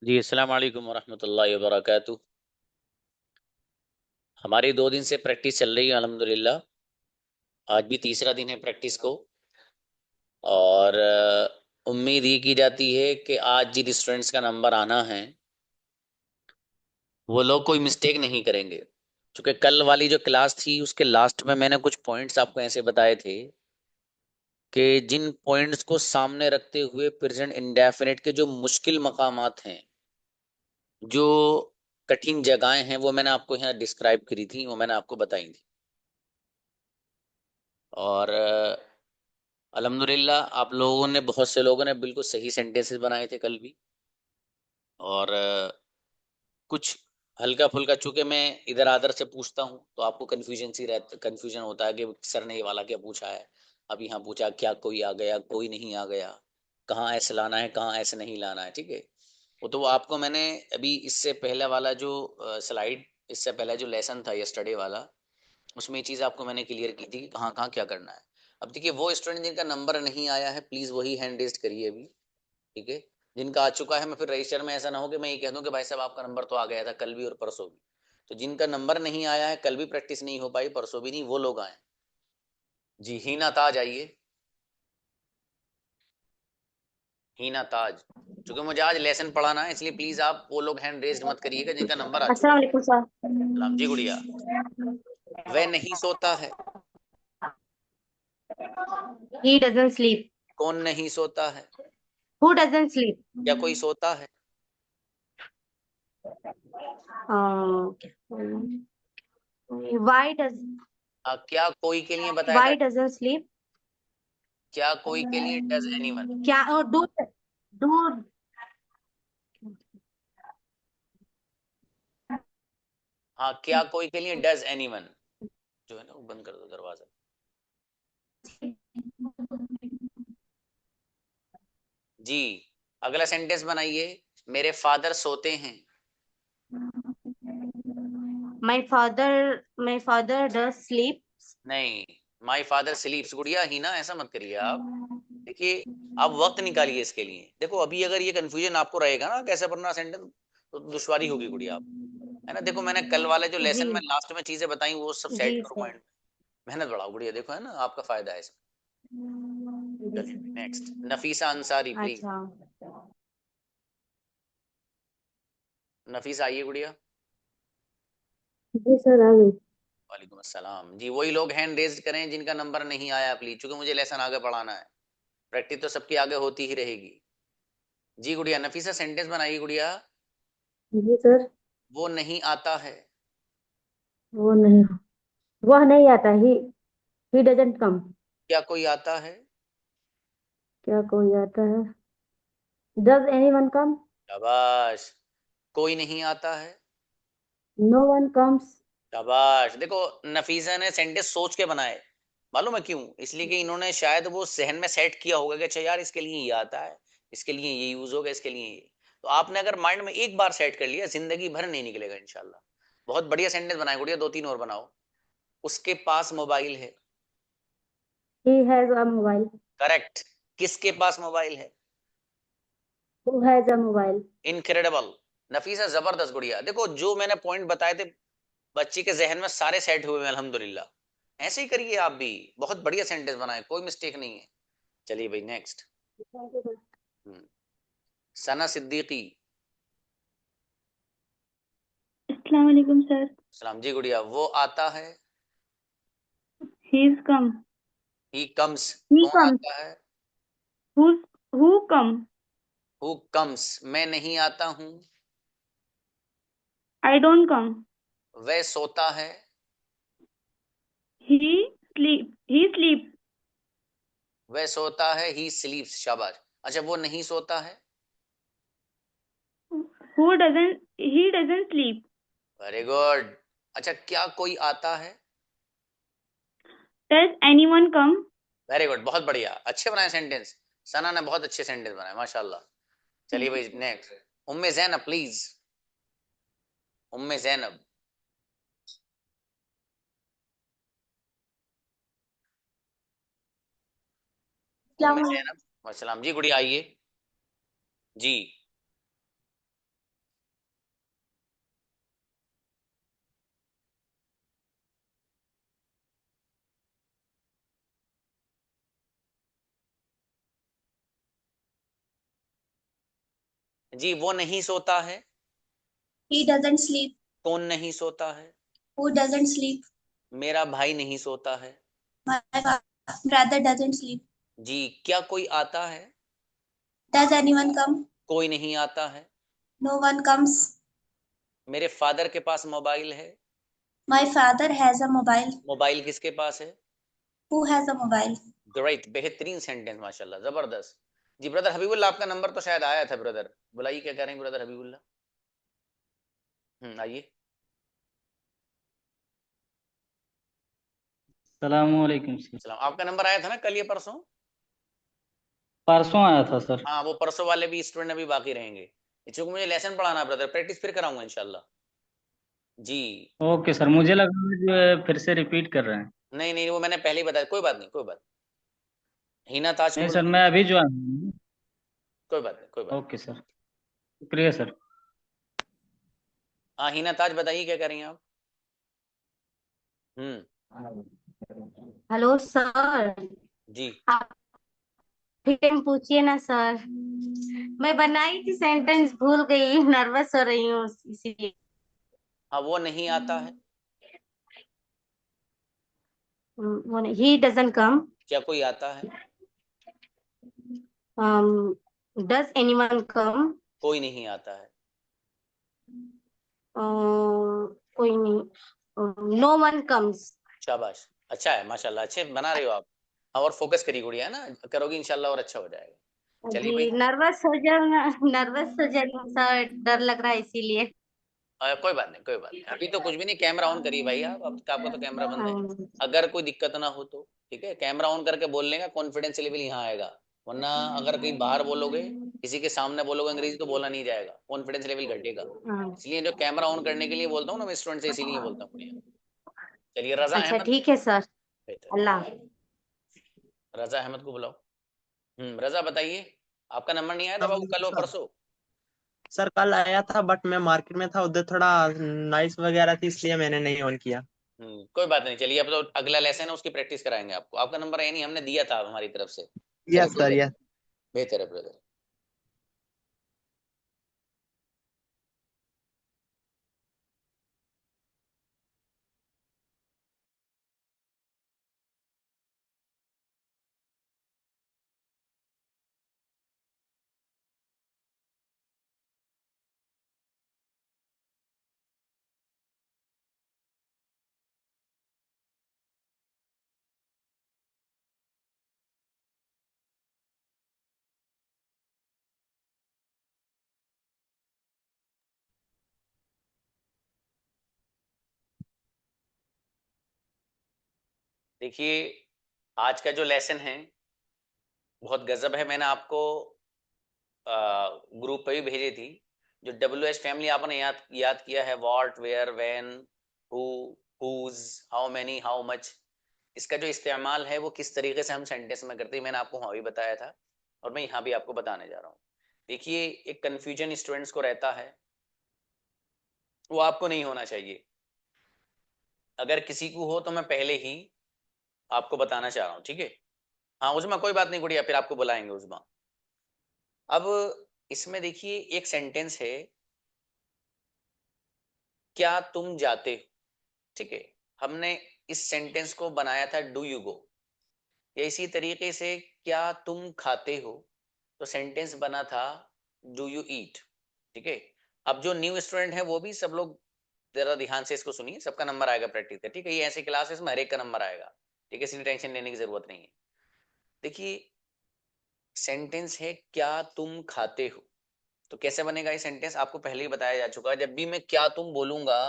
जी अस्सलाम वालेकुम वरहमतुल्लाहि वबरकातुह। हमारी 2 दिन से प्रैक्टिस चल रही है अल्हम्दुलिल्लाह। आज भी तीसरा दिन है प्रैक्टिस को। और उम्मीद ये की जाती है कि आज जिन स्टूडेंट्स का नंबर आना है वो लोग कोई मिस्टेक नहीं करेंगे। क्योंकि कल वाली जो क्लास थी उसके लास्ट में मैंने कुछ पॉइंट्स आपको ऐसे बताए थे कि जिन पॉइंट्स को सामने रखते हुए प्रेजेंट इंडेफिनिट के जो मुश्किल मकामात हैं, जो कठिन जगहें हैं, वो मैंने आपको यहाँ डिस्क्राइब करी थी, वो मैंने आपको बताई थी। और अल्हम्दुलिल्लाह आप लोगों ने, बहुत से लोगों ने बिल्कुल सही सेंटेंसेस बनाए थे कल भी। और कुछ हल्का फुल्का, चूंकि मैं इधर आदर से पूछता हूँ तो आपको कन्फ्यूजन होता है कि सर ने ये वाला क्या पूछा है, अब यहाँ पूछा क्या कोई आ गया कोई नहीं आ गया, कहाँ ऐसे लाना है कहाँ ऐसे नहीं लाना है। ठीक है, वो तो आपको मैंने अभी इससे पहले वाला जो स्लाइड, इससे पहले जो लेसन था यस्टरडे वाला, उसमें ये चीज़ आपको मैंने क्लियर की थी कि कहाँ कहाँ क्या करना है। अब देखिए, वो स्टूडेंट जिनका नंबर नहीं आया है प्लीज़ वही हैंड रेस्ट करिए अभी। ठीक है, जिनका आ चुका है, मैं फिर रजिस्टर में ऐसा ना हो कि मैं ये कह दूं कि भाई साहब आपका नंबर तो आ गया था कल भी और परसों भी। तो जिनका नंबर नहीं आया है, कल भी प्रैक्टिस नहीं हो पाई, परसों भी नहीं, वो लोग आए। जी, हीना ताज आइए। हीना ताज, क्योंकि मुझे आज लेसन पढ़ाना है इसलिए प्लीज आप वो लोग हैंड रेस्ट मत करिएगा जिनका नंबर आ चुका अस्सलाम है। वालेकुम सर। सलाम जी गुड़िया। वह नहीं सोता है। He doesn't sleep. कौन नहीं सोता है? Who doesn't sleep? क्या कोई सोता है? व्हाई डज क्या कोई के लिए बताया था? Why doesn't sleep? क्या कोई के लिए डज एनीवन। क्या डू डू हाँ, क्या कोई के लिए डज एनीवन, जो है ना वो बंद कर दो दरवाजा। जी, अगला सेंटेंस बनाइए। मेरे फादर सोते हैं। My father does sleep. नहीं, माई फादर स्लीप्स। गुड़िया ही ना, ऐसा मत करिए आप। देखिए, आप वक्त निकालिए इसके लिए। देखो, अभी अगर ये कंफ्यूजन आपको रहेगा ना कैसे बनना सेंटेंस, तो दुश्वारी होगी गुड़िया आप। है ना, देखो मैंने कल वाले जो जी लेसन में लास्ट में चीजें बताई वो सब जी सेट करो सर। माइंड में। मेहनत बढ़ाओ गुड़िया, देखो है ना आपका फायदा है इसमें। चलिए नेक्स्ट, नफीसा अंसारी प्लीज। अच्छा। नफीसा आइए गुड़िया। जी सर, आ गई। वालेकुम अस्सलाम जी। वही लोग हैंड रेज करें जिनका नंबर नहीं आया प्लीज, क्योंकि मुझे लेसन आगे पढ़ाना है। प्रैक्टिस तो सबकी आगे होती ही रहेगी। जी गुड़िया, नफीसा सेंटेंस बनाइए गुड़िया। जी सर। वो नहीं आता है। वो नहीं वह नहीं आता। He doesn't come. क्या कोई आता है? क्या कोई आता है? Does anyone come? शाबाश। कोई नहीं आता है। No one comes. शाबाश। देखो, नफीसा ने सेंटेंस सोच के बनाए। मालूम है क्यों? इसलिए कि इन्होंने शायद वो सहन में सेट किया होगा कि अच्छा यार इसके लिए ये आता है, इसके लिए ये यूज होगा, इसके लिए ये। तो आपने अगर माइंड में एक बार सेट कर लिया, जिंदगी भर नहीं निकलेगा इंशाल्लाह। बहुत बढ़िया सेंटेंस बनाए गुड़िया, 2 3 और बनाओ। उसके पास मोबाइल है। He has a mobile. Correct. किसके पास मोबाइल है? Who has a mobile? Incredible. Nafisa जबरदस्त गुड़िया। देखो, जो मैंने पॉइंट बताए थे बच्ची के जहन में सारे सेट हुए हैं अल्हम्दुलिल्लाह। ऐसे ही करिए आप भी। बहुत बढ़िया सेंटेंस बनाए, कोई मिस्टेक नहीं है। चलिए भाई नेक्स्ट। सना सिद्दीकी। अस्सलाम वालेकुम सर। सलाम जी गुड़िया। वो आता है। He is come. He comes. ही कौन कम्स। आता है? Who who come? Who comes. मैं नहीं आता हूँ। I don't come. वह सोता है। ही स्लीप। वह सोता है, ही स्लीप्स। शाबाश। अच्छा, वो नहीं सोता है। He doesn't sleep. Very good. अच्छा, क्या कोई आता है? Does anyone come? Very good, बहुत बढ़िया, अच्छे बनाए सेंटेंस। सना ने बहुत अच्छे सेंटेंस बनाए माशाल्लाह। चलिए भाई नेक्स्ट। उम्मे जैनब प्लीज। उम्मे जैनब। उम्मे अस्सलाम जैनब। वसलाम जी गुड़िया आइए। जी। जी, वो नहीं सोता है। He doesn't sleep. कौन नहीं सोता है? Who doesn't sleep? मेरा भाई नहीं सोता है। My brother doesn't sleep. जी, क्या कोई आता है? Does anyone come? कोई नहीं आता है। No one comes. मेरे फादर के पास मोबाइल है। My father has a mobile. Mobile किसके पास है? Who has a mobile? Great, बेहतरीन सेंटेंस, माशाल्लाह, जबरदस्त। जी ब्रदर हबीबुल्लाह, आपका नंबर तो शायद आया था ब्रदर, बुलाइए क्या कह रहे हैं ब्रदर हबीबुल्लाह। आइए। सलामुअलैकुम सर। सलाम, आपका नंबर आया था ना कल या परसों? परसों आया था सर। हाँ, वो परसों वाले भी स्टूडेंट अभी बाकी रहेंगे, क्योंकि मुझे लेसन पढ़ाना है ब्रदर, प्रैक्टिस फिर कराऊंगा इंशाल्लाह। जी। ओके सर, मुझे लगा जो है फिर से रिपीट कर रहे हैं। नहीं नहीं, वो मैंने पहले ही बताया, कोई बात नहीं, कोई बात नहीं। हिना ताज को नहीं सर, बुलाइए। मैं अभी ज्वाइन हूँ। कोई बात नहीं, कोई बात ओके सर, शुक्रिया सर। नहीं। हाँ हिना ताज, बताइए क्या करेंगे आप? हम्म। Hello sir. जी। आप फिर पूछिए ना सर। मैं बनाई थी, सेंटेंस भूल गई, नर्वस हो रही हूँ इसीलिए। हाँ, वो नहीं आता है। He doesn't come. क्या कोई आता है? Does anyone come? कोई नहीं आता है। कोई नहीं। No one comes. शाबाश, अच्छा है माशाल्लाह, अच्छे बना रहे हो आप। हाँ, और फोकस करिए गुड़िया, है ना, करोगी इंशाल्लाह और अच्छा हो जाएगा। चलिए भाई। जी, नर्वस हो जाऊँ ना, नर्वस हो जाऊँ सर, डर लग रहा है इसीलिए। कोई बात नहीं, कोई बात नहीं, अभी तो कुछ भी नहीं, कैमरा ऑन करिए भाई आप, अब आपका तो कैमरा बंद है। हाँ, अगर कोई दिक्कत ना हो तो ठीक है, कैमरा ऑन करके बोलने का कॉन्फिडेंस लेवल यहाँ आएगा, वरना अगर कहीं बाहर बोलोगे, किसी के सामने बोलोगे अंग्रेजी, तो बोला नहीं जाएगा, कॉन्फिडेंस लेवल घटेगा। हाँ। इसलिए जो कैमरा ऑन करने के लिए बोलता हूँ ना मैं स्टूडेंट से, इसीलिए बोलता हूँ बढ़िया। चलिए रजा अच्छा अहमद। ठीक है सर। बेहतर। अल्लाह। रजा अहमद को बुलाओ। रजा बताइए, आपका नंबर नहीं आया था बाबू वालेकुम कल और सर। परसों? सर कल आया था बट मैं मार्केट में था, उधर थोड़ा नॉइस वगैरह थी, इसलिए मैंने नहीं ऑन किया। कोई बात नहीं, चलिए अब तो अगला लेसन है उसकी प्रैक्टिस कराएंगे आपको, आपका नंबर है नहीं, हमने दिया था हमारी तरफ से। चलिए यस कोई सर, बात यस। नहीं, बेहतर है ब्रदर। देखिए, आज का जो लेसन है बहुत गजब है, मैंने आपको ग्रुप पे भी भेजी थी। जो WH फैमिली आपने याद याद किया है, what, where, when, who, whose, how many, how much, इसका जो इस्तेमाल है वो किस तरीके से हम सेंटेंस में करते हैं, मैंने आपको वहां भी बताया था, और मैं यहाँ भी आपको बताने जा रहा हूँ। देखिए, एक कंफ्यूजन स्टूडेंट्स को रहता है, वो आपको नहीं होना चाहिए। अगर किसी को हो तो मैं पहले ही आपको बताना चाह रहा हूँ, ठीक है? हाँ उजमा, कोई बात नहीं गुड़िया, फिर आपको बुलाएंगे उजमा। अब इसमें देखिए एक सेंटेंस है, क्या तुम जाते हो, ठीक है? हमने इस सेंटेंस को बनाया था डू यू गो, या इसी तरीके से क्या तुम खाते हो, तो सेंटेंस बना था डू यू ईट, ठीक है? अब जो न्यू स्टूडेंट है वो भी सब लोग जरा ध्यान से इसको सुनिए, सबका नंबर आएगा प्रैक्टिस का, ठीक है? ये ऐसी क्लासेस में हर एक का नंबर आएगा, ठीक है, इसलिए टेंशन लेने की जरूरत नहीं है। देखिए, सेंटेंस है क्या तुम खाते हो, तो कैसे बनेगा ये सेंटेंस आपको पहले ही बताया जा चुका है। जब भी मैं क्या तुम बोलूंगा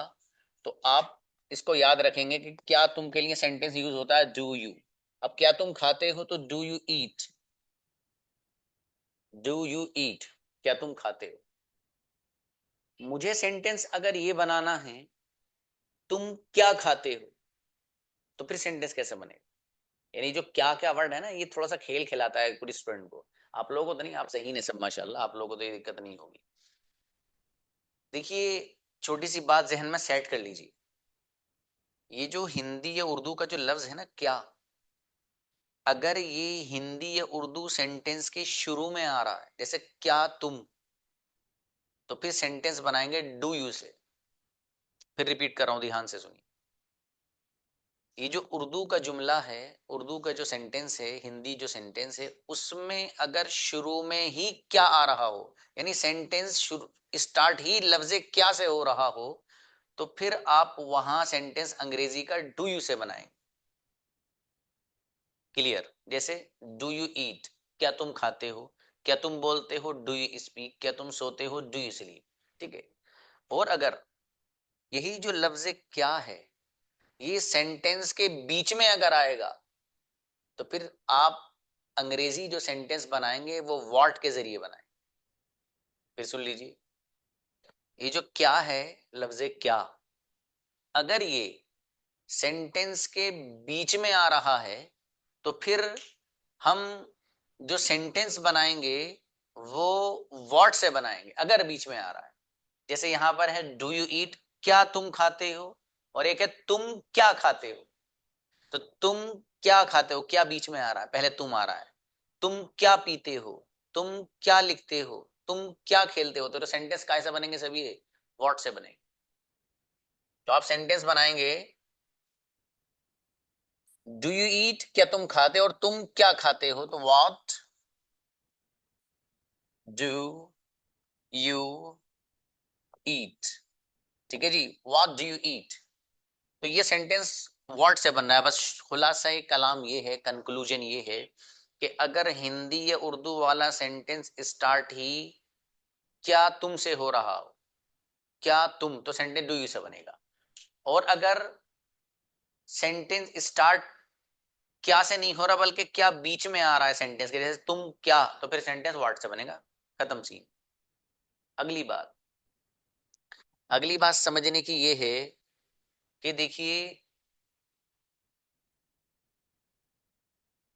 तो आप इसको याद रखेंगे कि क्या तुम के लिए सेंटेंस यूज होता है डू यू। अब क्या तुम खाते हो तो do you eat, do you eat, क्या तुम खाते हो। मुझे सेंटेंस अगर ये बनाना है तुम क्या खाते हो, तो फिर सेंटेंस कैसे बनेगा? यानी जो क्या क्या वर्ड है ना, ये थोड़ा सा खेल खिलाता है पूरी स्टूडेंट को। आप लोगों को तो नहीं, आप सही ने सब माशाल्लाह, आप लोगों को तो ये दिक्कत नहीं होगी। देखिए, छोटी सी बात जहन में सेट कर लीजिए, ये जो हिंदी या उर्दू का जो लफ्ज है ना क्या, अगर ये हिंदी या उर्दू सेंटेंस के शुरू में आ रहा है, जैसे क्या तुम, तो फिर सेंटेंस बनाएंगे डू यू से। फिर रिपीट कर रहा हूं, ध्यान से सुनिए। ये जो उर्दू का जुमला है, उर्दू का जो सेंटेंस है, हिंदी जो सेंटेंस है, उसमें अगर शुरू में ही क्या आ रहा हो, यानी सेंटेंस शुरू स्टार्ट ही लफ्ज क्या से हो रहा हो, तो फिर आप वहां सेंटेंस अंग्रेजी का डू यू से बनाएं। क्लियर? जैसे डू यू ईट, क्या तुम खाते हो, क्या तुम बोलते हो, डू यू स्पीक, क्या तुम सोते हो, डू यू स्लीप। ठीक है। और अगर यही जो लफ्ज क्या है ये सेंटेंस के बीच में अगर आएगा, तो फिर आप अंग्रेजी जो सेंटेंस बनाएंगे वो व्हाट के जरिए बनाएं। फिर सुन लीजिए, ये जो क्या है, लफ्ज क्या, अगर ये सेंटेंस के बीच में आ रहा है, तो फिर हम जो सेंटेंस बनाएंगे वो व्हाट से बनाएंगे, अगर बीच में आ रहा है। जैसे यहां पर है डू यू ईट, क्या तुम खाते हो, और एक है तुम क्या खाते हो। तो तुम क्या खाते हो, क्या बीच में आ रहा है, पहले तुम आ रहा है। तुम क्या पीते हो, तुम क्या लिखते हो, तुम क्या खेलते हो। तो सेंटेंस कैसे बनेंगे सभी? व्हाट से बनेंगे। तो आप सेंटेंस बनाएंगे डू यू ईट, क्या तुम खाते हो, और तुम क्या खाते हो, तो व्हाट डू यू ईट। ठीक है जी, व्हाट डू यू ईट। तो ये सेंटेंस व्हाट से बन रहा है। बस खुलासा कलाम ये है, कंक्लूजन ये है कि अगर हिंदी या उर्दू वाला सेंटेंस स्टार्ट ही क्या तुम से हो रहा हो, क्या तुम, तो सेंटेंस डू यू से बनेगा। और अगर सेंटेंस स्टार्ट क्या से नहीं हो रहा बल्कि क्या बीच में आ रहा है सेंटेंस के, जैसे तुम क्या, तो फिर सेंटेंस व्हाट से बनेगा। खत्म सीन। अगली बात, अगली बात समझने की ये है कि देखिए,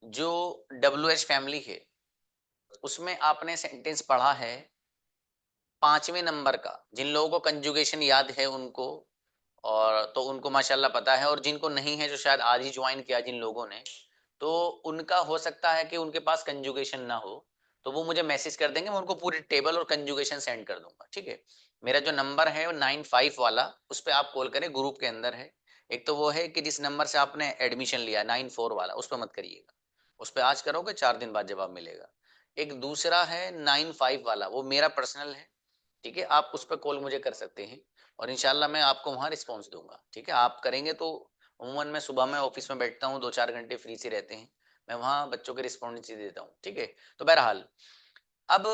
जो WH फैमिली है उसमें आपने सेंटेंस पढ़ा है 5वें नंबर का। जिन लोगों को कंजुगेशन याद है उनको, और तो उनको माशाल्लाह पता है, और जिनको नहीं है, जो शायद आज ही ज्वाइन किया जिन लोगों ने, तो उनका हो सकता है कि उनके पास कंजुगेशन ना हो, तो वो मुझे मैसेज कर देंगे, मैं उनको पूरी टेबल और कंजुगेशन सेंड कर दूंगा। ठीक है। मेरा जो नंबर है वो 95 वाला, उस पर आप कॉल करें, ग्रुप के अंदर है। एक तो वो है कि जिस नंबर से आपने एडमिशन लिया 94 वाला, उस पर मत करिएगा, उस पर आज करोगे 4 दिन बाद जवाब मिलेगा। एक दूसरा है 95 वाला, वो मेरा पर्सनल है। ठीक है, आप उस पर कॉल मुझे कर सकते हैं, और इंशाल्लाह मैं आपको वहां रिस्पॉन्स दूंगा। ठीक है, आप करेंगे तो उमूमन मैं सुबह में ऑफिस में बैठता हूँ, 2-4 घंटे फ्री से रहते हैं, मैं वहां बच्चों के रिस्पॉन्स देता हूँ। ठीक है। तो बहरहाल, अब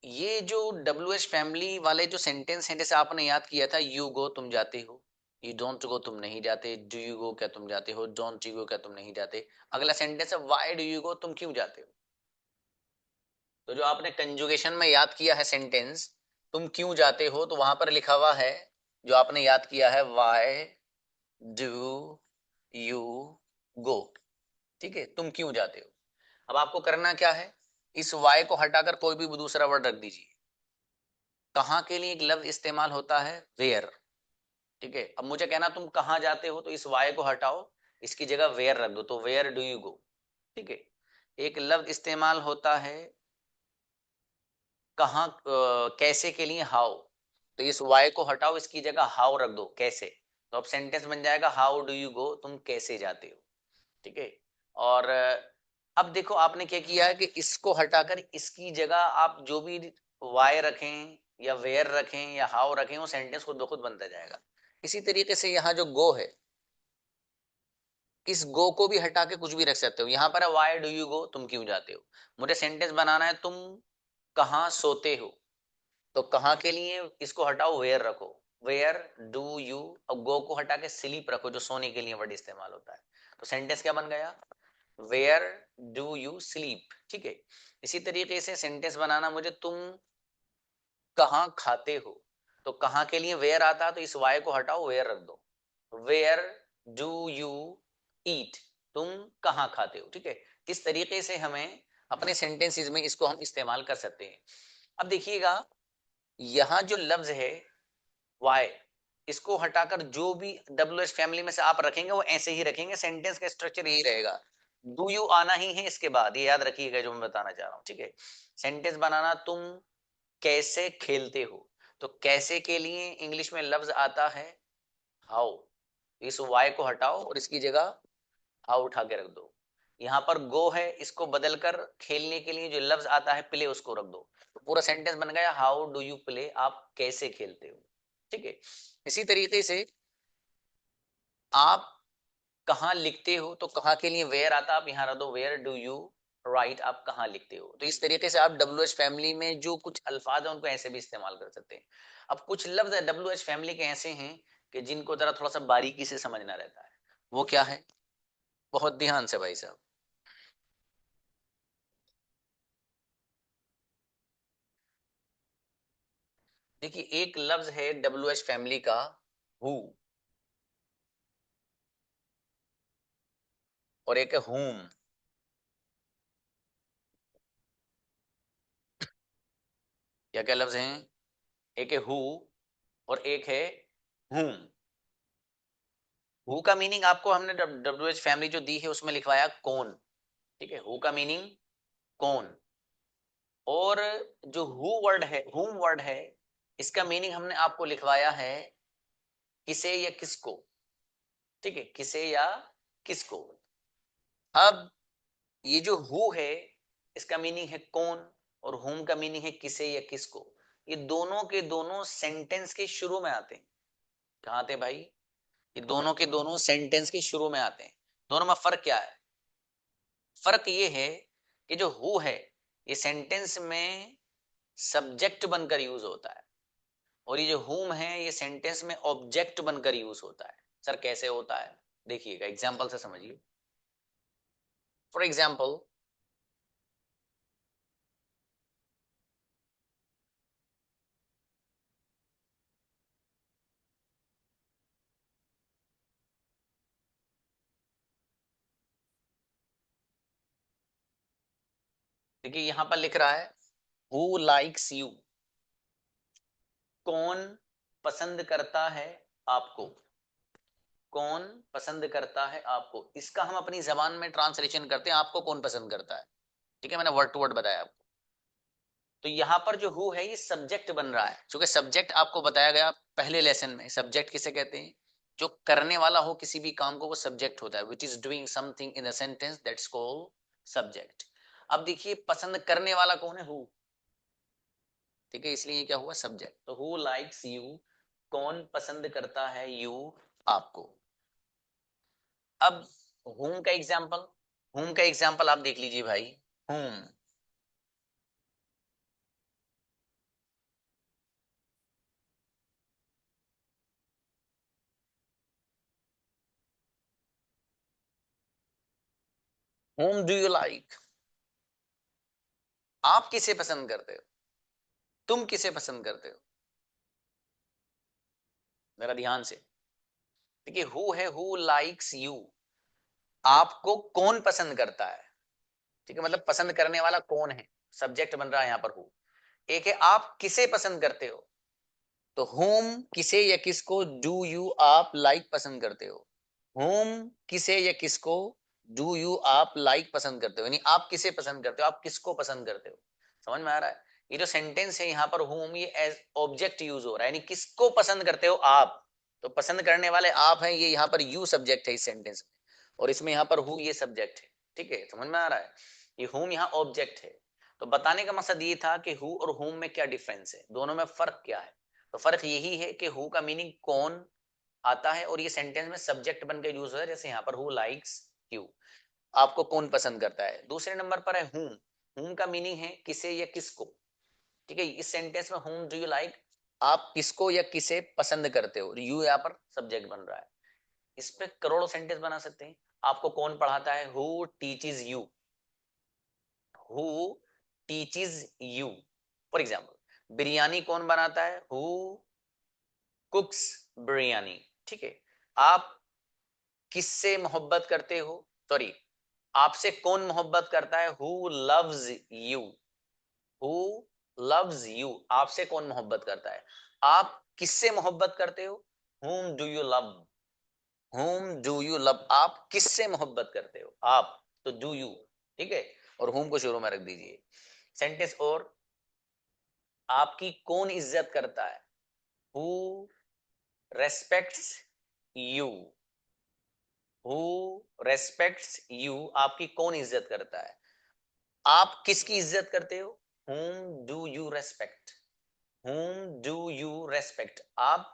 ये जो WH फैमिली वाले जो सेंटेंस हैं, जैसे आपने याद किया था यू गो तुम जाते हो, यू डोंट गो तुम नहीं जाते, डू यू गो क्या तुम जाते हो, डोंट यू गो क्या तुम नहीं जाते। अगला सेंटेंस है व्हाई डू यू गो, तुम क्यों जाते हो। तो जो आपने कंजुगेशन में याद किया है सेंटेंस तुम क्यों जाते हो, तो वहां पर लिखा हुआ है जो आपने याद किया है व्हाई डू यू गो। ठीक है, तुम क्यों जाते हो। अब आपको करना क्या है, इस वाई को हटाकर कोई भी दूसरा वर्ड रख दीजिए। कहां के लिए एक लफ्ज इस्तेमाल होता है, वेयर। ठीक है, अब मुझे कहना तुम कहां जाते हो, तो इस वाई को हटाओ, इसकी जगह वेयर रख दो, तो वेयर डू यू गो। ठीक है। एक लफ्ज इस्तेमाल होता है कहां, कैसे के लिए, हाउ, तो इस वाई को हटाओ, इसकी जगह हाउ रख दो, कैसे। तो अब सेंटेंस बन जाएगा हाउ डू यू गो, तुम कैसे जाते हो। ठीक है। और अब देखो आपने क्या किया है कि इसको हटाकर इसकी जगह आप जो भी वाई रखें या वेयर रखें या हाउ रखें, वो सेंटेंस खुद ब खुद बनता जाएगा। इसी तरीके से यहाँ जो गो है, इस गो को भी हटा के कुछ भी रख सकते हो। यहाँ पर है वाई डू यू गो, तुम क्यों जाते हो। मुझे सेंटेंस बनाना है तुम कहाँ सोते हो, तो कहाँ के लिए इसको हटाओ, वेयर रखो, वेयर डू यू, अब गो को हटा के स्लीप रखो, जो सोने के लिए वर्ड इस्तेमाल होता है। तो सेंटेंस क्या बन गया, वेयर डू यू स्लीप। ठीक है। इसी तरीके से सेंटेंस बनाना मुझे, तुम कहाँ खाते हो, तो कहाँ के लिए वेयर आता है, तो इस वाई को हटाओ, वेयर रख दो, वेयर डू यू ईट, तुम कहाँ खाते हो। ठीक है। इस तरीके से हमें अपने सेंटेंसेस में इसको हम इस्तेमाल कर सकते हैं। अब देखिएगा, यहाँ जो लफ्ज है वाई, इसको हटाकर जो भी WH फैमिली में से आप रखेंगे वो ऐसे ही रखेंगे, सेंटेंस का स्ट्रक्चर यही रहेगा। डू यू आना ही है इसके बाद, ये याद रखिएगा जो मैं बताना चाह रहा हूँ। ठीक है। सेंटेंस बनाना तुम कैसे खेलते हो, तो कैसे के लिए इंग्लिश में लफ्ज आता है हाउ। इस वाई को हटाओ और इसकी जगह हाउ उठा के रख दो। यहाँ पर गो है, इसको बदलकर खेलने के लिए जो लफ्ज आता है प्ले उसको रख दो, तो पूरा सेंटेंस बन गया हाउ डू यू प्ले, आप कैसे खेलते हो। ठीक है, इसी तरीके से आप कहाँ लिखते हो, तो कहाँ के लिए वेयर आता है, आप यहाँ रख दो वेयर डू यू राइट, आप कहाँ लिखते हो। तो इस तरीके से आप WH फैमिली में जो कुछ अल्फाज है उनको ऐसे भी इस्तेमाल कर सकते हैं। अब कुछ लफ्ज WH फैमिली के ऐसे हैं कि जिनको जरा थोड़ा सा बारीकी से समझना रहता है। वो क्या है, बहुत ध्यान से भाई साहब। देखिए एक लफ्ज है WH फैमिली का हु, और एक है whom। क्या क्या लफ्ज हैं, एक है हु और एक है whom। हु का मीनिंग आपको हमने WH फैमिली जो दी है उसमें लिखवाया कौन। ठीक है, हु का मीनिंग कौन, और जो हु वर्ड है, whom वर्ड है, इसका मीनिंग हमने आपको लिखवाया है किसे या किसको। ठीक है, किसे या किसको। अब ये जो हु है इसका मीनिंग है कौन, और whom का मीनिंग है किसे या किसको। ये दोनों के दोनों सेंटेंस के शुरू में आते हैं। कहाँ आते हैं भाई, ये दोनों के दोनों सेंटेंस के शुरू में आते हैं। दोनों में फर्क क्या है, फर्क ये है कि जो हु है ये सेंटेंस में सब्जेक्ट बनकर यूज होता है, और ये जो whom है ये सेंटेंस में ऑब्जेक्ट बनकर यूज होता है। सर कैसे होता है, देखिएगा एग्जांपल से समझिए। फॉर एग्जांपल, देखिए यहां पर लिख रहा है हु लाइक्स यू, कौन पसंद करता है आपको, कौन पसंद करता है आपको। इसका हम अपनी जबान में ट्रांसलेशन करते हैं आपको कौन पसंद करता है। ठीक है, मैंने वर्ड टू वर्ड बताया आपको। तो यहाँ पर जो हु है ये सब्जेक्ट बन रहा है, क्योंकि सब्जेक्ट आपको बताया गया पहले लेसन में। सब्जेक्ट किसे कहते हैं, जो करने वाला हो किसी भी काम को वो सब्जेक्ट होता है, which is doing something in a sentence, that's called subject. अब देखिए पसंद करने वाला कौन है, हु। ठीक है, इसलिए क्या हुआ सब्जेक्ट। तो हु लाइक्स यू, कौन पसंद करता है यू, आपको। अब whom का एग्जाम्पल, whom का एग्जाम्पल आप देख लीजिए भाई। whom, whom do you like, आप किसे पसंद करते हो, तुम किसे पसंद करते हो। मेरा ध्यान से देखिए, हु है हु लाइक्स यू, आपको कौन पसंद करता है। ठीक है, मतलब पसंद करने वाला कौन है, सब्जेक्ट बन रहा है यहाँ पर हु। एक है आप किसे पसंद करते हो, तो होम किसे या किसको, डू यू आप लाइक पसंद करते हो। होम किसे या किसको, डू यू आप लाइक पसंद करते हो, यानी आप किसे पसंद करते हो, आप किसको पसंद करते हो। समझ में आ रहा है। ये जो सेंटेंस है यहाँ पर होम, ये एज ऑब्जेक्ट यूज हो रहा है, यानी किसको पसंद करते हो आप। तो पसंद करने वाले आप हैं, ये यहाँ पर यू सब्जेक्ट है इस सेंटेंस में, और इसमें यहाँ पर हु ये सब्जेक्ट है। ठीक है, समझ में आ रहा है। ये होम यहाँ ऑब्जेक्ट है। तो बताने का मकसद ये था कि हु और होम में क्या डिफरेंस है, दोनों में फर्क क्या है। तो फर्क यही है कि हु का मीनिंग कौन आता है, और ये सेंटेंस में सब्जेक्ट बनकर यूज होता है, जैसे यहाँ पर हु लाइक्स यू, आपको कौन पसंद करता है। दूसरे नंबर पर है whom का मीनिंग है किसे या किसको। ठीक है, इस सेंटेंस में whom डू यू लाइक, आप किसको या किसे पसंद करते हो, यू यहाँ पर सब्जेक्ट बन रहा है। इस पे करोड़ों सेंटेंस बना सकते हैं। आपको कौन पढ़ाता है, who teaches you, who teaches you. For example, biryani कौन बनाता है, हु कुक्स बिरयानी। ठीक है, आप किससे मोहब्बत करते हो, सॉरी, आपसे कौन मोहब्बत करता है, who loves you, who loves you, आपसे कौन मोहब्बत करता है। आप किससे मोहब्बत करते हो, whom do you love, whom do you love, आप किससे मोहब्बत करते हो, आप, तो do you। ठीक है, और whom को शुरू में रख दीजिए। सेंटेंस और आपकी कौन इज्जत करता है? Who respects you, who respects you, आपकी कौन इज्जत करता है? आप किसकी इज्जत करते हो? whom do you respect, whom do you respect, आप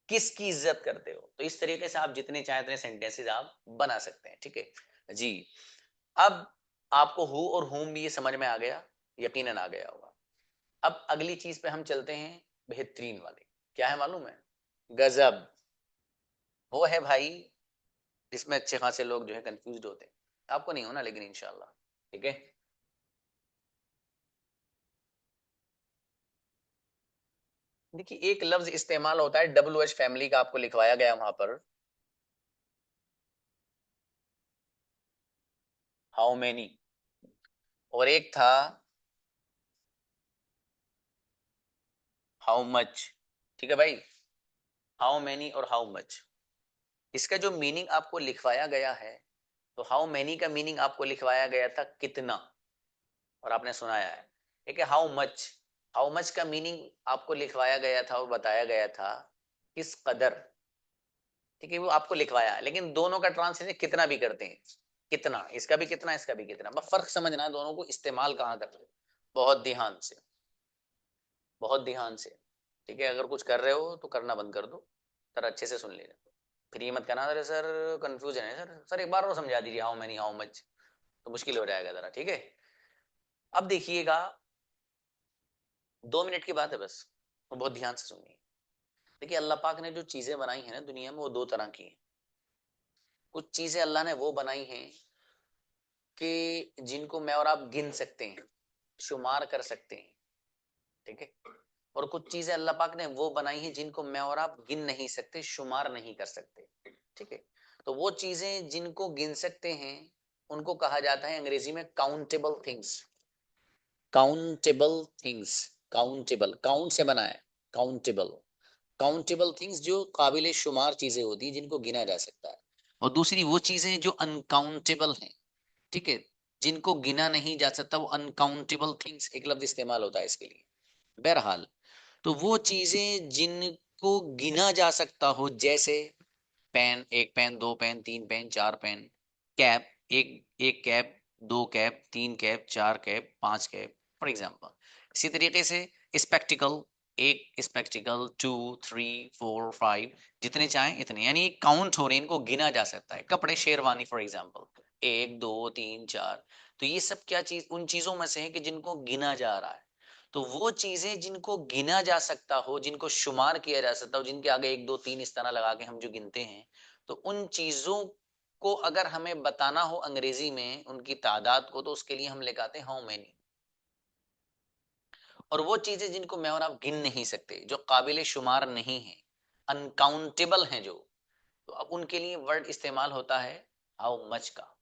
किसकी इज्जत करते हो? तो इस तरीके से आप जितने चाहे उतने सेंटेंसेस आप बना सकते हैं, ठीक है जी। अब आपको हु और whom भी ये समझ में आ गया, यकीनन आ गया होगा। अब अगली चीज पे हम चलते हैं, बेहतरीन वाली, क्या है मालूम है? गजब। वो है भाई जिसमें अच्छे खासे लोग जो है कंफ्यूज होते हैं, आपको नहीं होना लेकिन इंशाल्लाह, ठीक है। देखिए एक लफ्ज इस्तेमाल होता है WH फैमिली का, आपको लिखवाया गया वहां पर, हाउ मेनी, और एक था हाउ मच, ठीक है भाई, हाउ मेनी और हाउ मच। इसका जो मीनिंग आपको लिखवाया गया है, तो हाउ मेनी का मीनिंग आपको लिखवाया गया था कितना, और आपने सुनाया है, ठीक है। हाउ मच का मीनिंग आपको लिखवाया गया था और बताया गया था किस कदर, ठीक है, वो आपको लिखवाया है। लेकिन दोनों का ट्रांसलेशन कितना भी करते हैं, कितना, इसका भी कितना, इसका भी कितना, बस फर्क समझना है दोनों को इस्तेमाल कहाँ करते हैं। बहुत ध्यान से, बहुत ध्यान से, ठीक है। अगर कुछ कर रहे हो तो करना बंद कर दो, सर अच्छे से सुन लेना, फिर ये मत कहना अरे सर कंफ्यूजन है सर, सर एक बार और समझा दीजिए हाउ मेनी हाउ मच, तो मुश्किल हो जाएगा जरा, ठीक है। अब देखिएगा 2 मिनट की बात है बस, तो बहुत ध्यान से सुनिए। देखिए अल्लाह पाक ने जो चीजें बनाई हैं ना दुनिया में, वो 2 तरह की हैं। कुछ चीजें अल्लाह ने वो बनाई हैं कि जिनको मैं और आप गिन सकते हैं, शुमार कर सकते हैं, ठीक है। और कुछ चीजें अल्लाह पाक ने वो बनाई हैं जिनको मैं और आप गिन नहीं सकते, शुमार नहीं कर सकते, ठीक है। तो वो चीजें जिनको गिन सकते हैं उनको कहा जाता है अंग्रेजी में countable things, countable things, countable, count से बना है, काउंटेबल, काउंटेबल थिंग्स जो काबिल शुमार चीजें होती हैं जिनको गिना जा सकता है। और दूसरी वो चीजें जो अनकाउंटेबल हैं, ठीक है, जिनको गिना नहीं जा सकता, वो अनकाउंटेबल थिंग्स एक लफ्ज इस्तेमाल होता है इसके लिए। बहरहाल तो वो चीजें जिनको गिना जा सकता हो, जैसे pen, 1 pen, 2 pen, 3 pen, 4 pen, cap, एक एक cap, 2 cap, 3 cap, 4 cap, 5 cap, for example. इसी तरीके से स्पेक्टिकल, एक स्पेक्टिकल, 2, 3, 4, 5, जितने चाहें इतने, यानी काउंट हो रहे हैं, इनको गिना जा सकता है। कपड़े, शेरवानी फॉर एग्जाम्पल, 1, 2, 3, 4, तो ये सब क्या चीज, उन चीजों में से है कि जिनको गिना जा रहा है। तो वो चीजें जिनको गिना जा सकता हो, जिनको शुमार किया जा सकता हो, जिनके आगे 1, 2, 3 इस तरह लगा के हम जो गिनते हैं, तो उन चीजों को अगर हमें बताना हो अंग्रेजी में उनकी तादाद को, तो उसके लिए हम लिखाते हैं हाउ मेनी। और वो चीजें जिनको मैं और आप गिन नहीं सकते, जो काबिल शुमार नहीं है, अनकाउंटेबल हैं जो, तो अब उनके लिए वर्ड इस्तेमाल होता है हाउ मच का।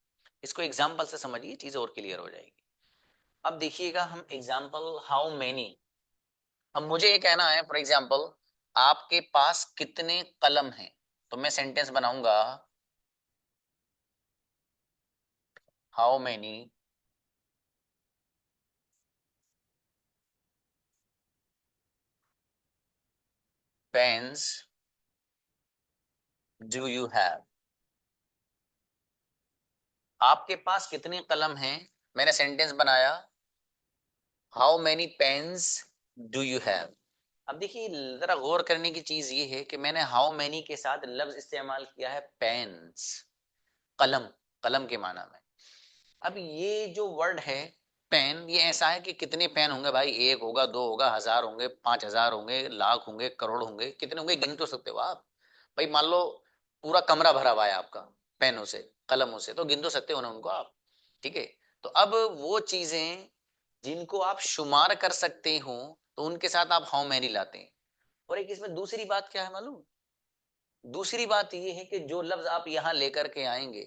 इसको एग्जाम्पल से समझिए, चीजें और क्लियर हो जाएगी। अब देखिएगा हम एग्जाम्पल हाउ मेनी, अब मुझे ये कहना है फॉर एग्जाम्पल आपके पास कितने कलम हैं, तो मैं सेंटेंस बनाऊंगा how many pens do you have, आपके पास कितने कलम हैं, मैंने सेंटेंस बनाया how many pens do you have. अब देखिए जरा गौर करने की चीज ये है कि मैंने हाउ मेनी के साथ लफ्ज इस्तेमाल किया है पेन्स, कलम, कलम के माना में। अब ये जो वर्ड है पेन, ये ऐसा है कि कितने पेन होंगे भाई, 1 होगा, 2 होगा, 1000 होंगे, 5000 होंगे, लाख होंगे, करोड़ होंगे, कितने होंगे गिन तो सकते हो आप भाई। मान लो पूरा कमरा भरा हुआ है आपका पेनों से, कलमों से, तो गिन तो सकते हो ना उनको आप, ठीक है। तो अब वो चीजें जिनको आप शुमार कर सकते हो, तो उनके साथ आप हाउ मैनी लाते हैं। और एक इसमें दूसरी बात क्या है मालूम, दूसरी बात ये है कि जो लफ्ज आप यहाँ लेकर के आएंगे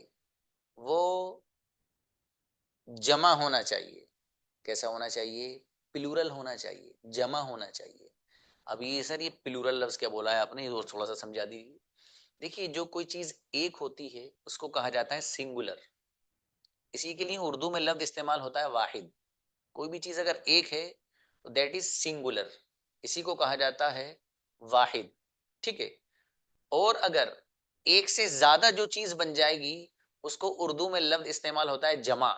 वो जमा होना चाहिए। कैसा होना चाहिए? प्लूरल होना चाहिए, जमा होना चाहिए। अब ये सर ये प्लूरल लफ्ज क्या बोला है आपने, ये थोड़ा सा समझा दीजिए। देखिए जो कोई चीज एक होती है उसको कहा जाता है सिंगुलर, इसी के लिए उर्दू में लफ्ज इस्तेमाल होता है वाहिद। कोई भी चीज अगर एक है तो दैट इज सिंगुलर, इसी को कहा जाता है वाहिद, ठीक है। और अगर एक से ज्यादा जो चीज बन जाएगी उसको उर्दू में लफ्ज इस्तेमाल होता है जमा,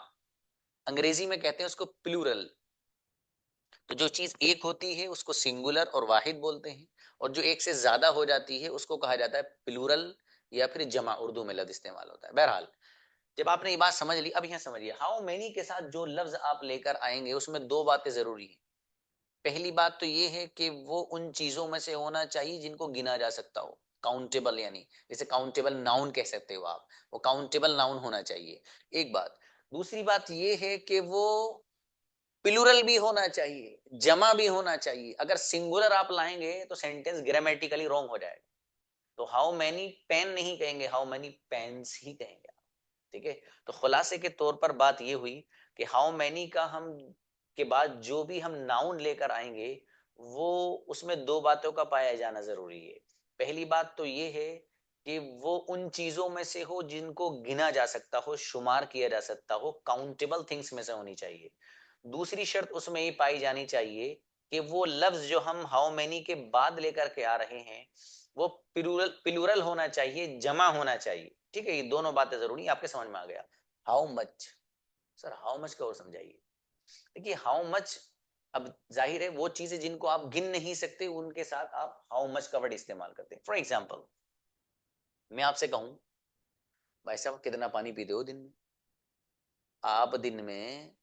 अंग्रेजी में कहते हैं उसको प्लूरल। तो जो चीज एक होती है उसको सिंगुलर और वाहिद बोलते हैं, और जो एक से ज्यादा हो जाती है उसको कहा जाता है प्लूरल या फिर जमा, उर्दू में लफ्ज इस्तेमाल होता है। बहरहाल जब आपने ये बात समझ ली, अब यहाँ समझिए हाउ मेनी के साथ जो लफ्ज आप लेकर आएंगे उसमें दो बातें जरूरी है। पहली बात तो ये है कि वो उन चीजों में से होना चाहिए जिनको गिना जा सकता हो, काउंटेबल, यानी जैसे काउंटेबल नाउन कह सकते हो आप, वो काउंटेबल नाउन होना चाहिए, एक बात। दूसरी बात ये है कि वो प्लूरल भी होना चाहिए, जमा भी होना चाहिए। अगर सिंगुलर आप लाएंगे तो सेंटेंस ग्रामेटिकली रॉन्ग हो जाएगा। तो हाउ मैनी पेन नहीं कहेंगे, हाउ मैनी पेन्स ही कहेंगे आप, ठीक है। तो खुलासे के तौर पर बात ये हुई कि हाउ मैनी का हम के बाद जो भी हम नाउन लेकर आएंगे वो उसमें दो बातों का पाया जाना जरूरी है। पहली बात तो ये है कि वो उन चीजों में से हो जिनको गिना जा सकता हो, शुमार किया जा सकता हो, काउंटेबल थिंग्स में से होनी चाहिए। दूसरी शर्त उसमें ये पाई जानी चाहिए कि वो लफ्ज जो हम हाउ मेनी के बाद लेकर के आ रहे हैं वो प्लूरल होना चाहिए, जमा होना चाहिए, ठीक है। ये दोनों बातें जरूरी, आपके समझ में आ गया। How much, sir how much का और समझाइए। देखिए हाउ मच, अब जाहिर है वो चीजें जिनको आप गिन नहीं सकते उनके साथ आप हाउ मच का वर्ड इस्तेमाल करते हैं। फॉर एग्जाम्पल मैं आपसे कहूं भाई साहब कितना पानी पीते हो दिन में, आप दिन में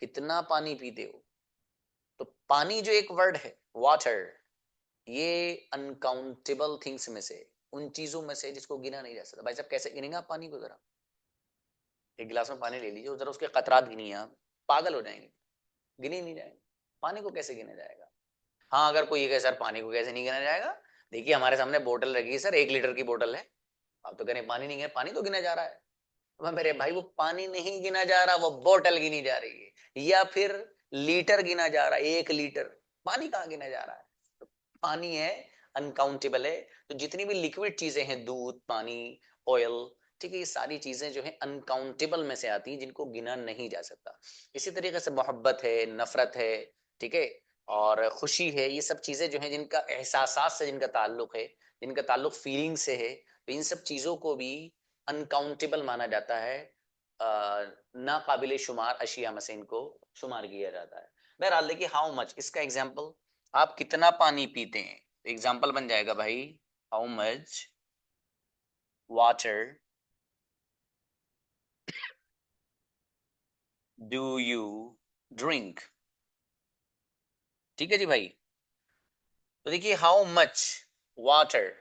कितना पानी पीते हो, तो पानी जो एक वर्ड है वाटर, ये अनकाउंटेबल थिंग्स में से, उन चीजों में से जिसको गिना नहीं जा सकता। भाई साहब कैसे गिनेंगे आप पानी को, जरा एक गिलास में पानी ले लीजिए, जरा उसके कतरात गिनिए, आप पागल हो जाएंगे, गिने नहीं जाएंगे। पानी को कैसे गिना जाएगा? हाँ अगर कोई ये कहे सर पानी को कैसे नहीं गिना जाएगा, देखिए हमारे सामने बोतल रखी है सर, 1 लीटर की बोतल है, आप तो कह रहे पानी नहीं है, पानी तो गिना जा रहा है। मेरे भाई वो पानी नहीं गिना जा रहा, वो बोतल गिनी जा रही है, या फिर लीटर गिना जा रहा है, 1 लीटर, पानी कहाँ गिना जा रहा है? तो पानी है, अनकाउंटेबल है। तो जितनी भी लिक्विड चीजें हैं, दूध, पानी, ऑयल, ठीक है, ये सारी चीजें जो है अनकाउंटेबल में से आती हैं जिनको गिना नहीं जा सकता। इसी तरीके से मोहब्बत है, नफरत है, ठीक है, और खुशी है, ये सब चीजें जो है जिनका एहसासात से जिनका ताल्लुक है, जिनका ताल्लुक फीलिंग से है, तो इन सब चीजों को भी अनकाउंटेबल माना जाता है, ना काबिल शुमार अशिया में से इनको शुमार किया जाता है। बहरहाल देखिए हाउ मच, इसका एग्जाम्पल आप कितना पानी पीते हैं, तो एग्जाम्पल बन जाएगा भाई how much water do you drink, ठीक है जी भाई। तो देखिए हाउ मच वाटर,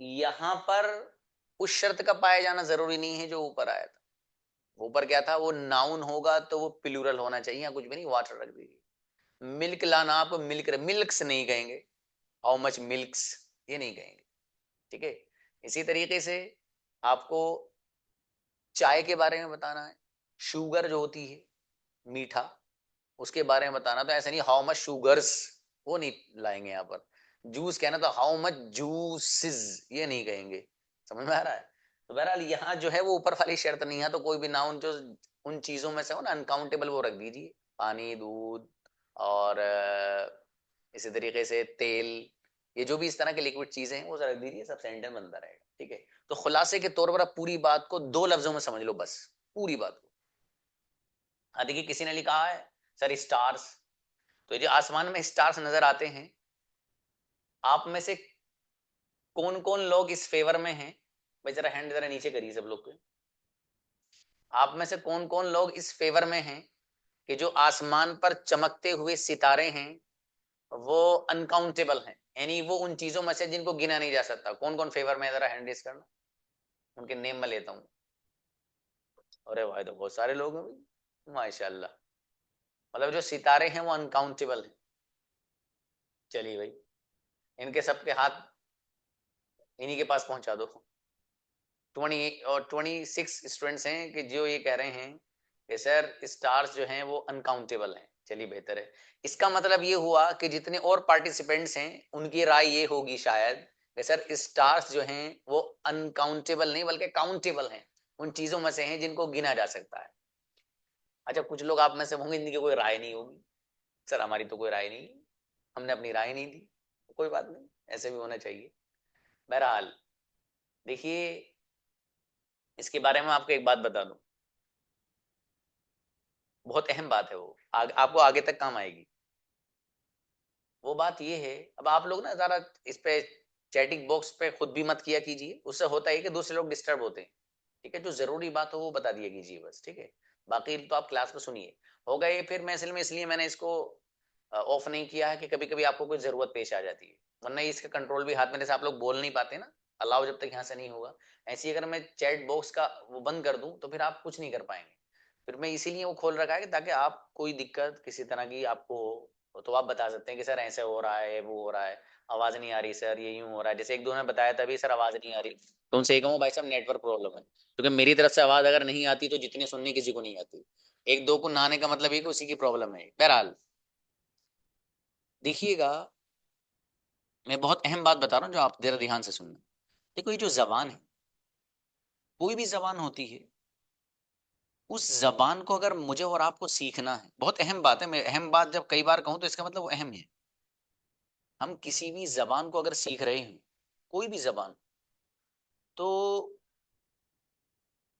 यहां पर उस शर्त का पाया जाना जरूरी नहीं है जो ऊपर आया था। ऊपर क्या था, वो नाउन होगा तो वो प्लूरल होना चाहिए, या कुछ भी नहीं, वाटर रख दीजिए। मिल्क लाना, आप मिल्क मिल्क्स नहीं कहेंगे, हाउ मच मिल्क्स ये नहीं कहेंगे, ठीक है। इसी तरीके से आपको चाय के बारे में बताना है, शुगर जो होती है मीठा, उसके बारे में बताना, तो ऐसा नहीं हाउ मच शुगर्स, वो नहीं लाएंगे यहाँ पर। जूस कहना तो हाउ मच जूसेस ये नहीं कहेंगे, समझ में आ रहा है। तो बहरहाल यहाँ जो है वो ऊपर वाली शर्त नहीं है, तो कोई भी नाउन जो उन चीजों में से हो ना अनकाउंटेबल वो रख दीजिए, पानी, दूध, और इसी तरीके से तेल, ये जो भी इस तरह के लिक्विड चीजें हैं वो रख दीजिए, सब सेंटेंस बनता रहेगा, ठीक है। तो खुलासे के तौर पर आप पूरी बात को 2 लफ्जों में समझ लो बस, पूरी बात को। हाँ देखिए किसी ने लिखा है सर स्टार्स, तो जो आसमान में स्टार्स नजर आते हैं, आप में से कौन कौन लोग इस फेवर में हैं? भाई जरा हैंड जरा नीचे करिए सब लोग के। आप में से कौन कौन लोग इस फेवर में हैं कि जो आसमान पर चमकते हुए सितारे हैं वो अनकाउंटेबल हैं, यानी वो उन चीजों में से जिनको गिना नहीं जा सकता। कौन कौन फेवर में, जरा हैंड रेज करना, उनके नेम में लेता हूँ। अरे भाई तो बहुत सारे लोग हैं भाई, माशाल्लाह, मतलब जो सितारे हैं वो अनकाउंटेबल हैं। चलिए भाई इनके सबके हाथ इन्हीं के पास पहुंचा दो। 26 स्टूडेंट्स हैं कि जो ये कह रहे हैं कि सर स्टार्स जो हैं वो अनकाउंटेबल हैं। चलिए बेहतर है, इसका मतलब ये हुआ कि जितने और पार्टिसिपेंट्स हैं उनकी राय ये होगी शायद कि सर स्टार्स जो हैं वो अनकाउंटेबल नहीं बल्कि काउंटेबल हैं, उन चीजों में से हैं जिनको गिना जा सकता है। अच्छा कुछ लोग आप में से होंगे जिनकी कोई राय नहीं होगी, सर हमारी तो कोई राय नहीं, हमने अपनी राय नहीं दी। कोई बात नहीं, ऐसे भी होना चाहिए। बहरहाल देखिए, इसके बारे में आपको एक बात बता दूं, बहुत अहम बात है वो, आपको आगे तक काम आएगी। वो बात ये है, अब आप लोग ना जरा इस पे चैटिंग बॉक्स पे खुद भी मत किया कीजिए, उससे होता है कि दूसरे लोग डिस्टर्ब होते हैं। ठीक है, जो जरूरी बात हो वो बता दिया कीजिए बस, ठीक है। बाकी तो आप क्लास में सुनिए। हो गए फिर मैं इसलिए मैंने इसको ऑफ नहीं किया है कि कभी कभी आपको कोई जरूरत पेश आ जाती है, वरना इसका कंट्रोल भी हाथ में, जैसे आप लोग बोल नहीं पाते ना, अलाउ जब तक यहाँ से नहीं होगा, ऐसे ही अगर मैं चैट बॉक्स का वो बंद कर दूं तो फिर आप कुछ नहीं कर पाएंगे। फिर मैं इसीलिए वो खोल रखा है कि ताकि आप कोई दिक्कत किसी तरह की आपको हो तो आप बता सकते हैं कि सर ऐसे हो रहा है, वो हो रहा है, आवाज नहीं आ रही सर, ये यूं हो रहा है। जैसे एक दो ने बताया तभी सर आवाज नहीं आ रही, तो उनसे कहूँ भाई साहब नेटवर्क प्रॉब्लम है, क्योंकि मेरी तरफ से आवाज अगर नहीं आती तो जितने सुनने किसी को नहीं आती। एक दो को नहाने का मतलब ये कि उसी की प्रॉब्लम है। बहरहाल देखिएगा, मैं बहुत अहम बात बता रहा हूँ जो आप जरा ध्यान से सुनना। देखो ये जो जबान है, कोई भी जबान होती है, उस जबान को अगर मुझे और आपको सीखना है, बहुत अहम बात है, मैं अहम बात जब कई बार कहूं तो इसका मतलब वो अहम है। हम किसी भी जबान को अगर सीख रहे हैं, कोई भी जबान, तो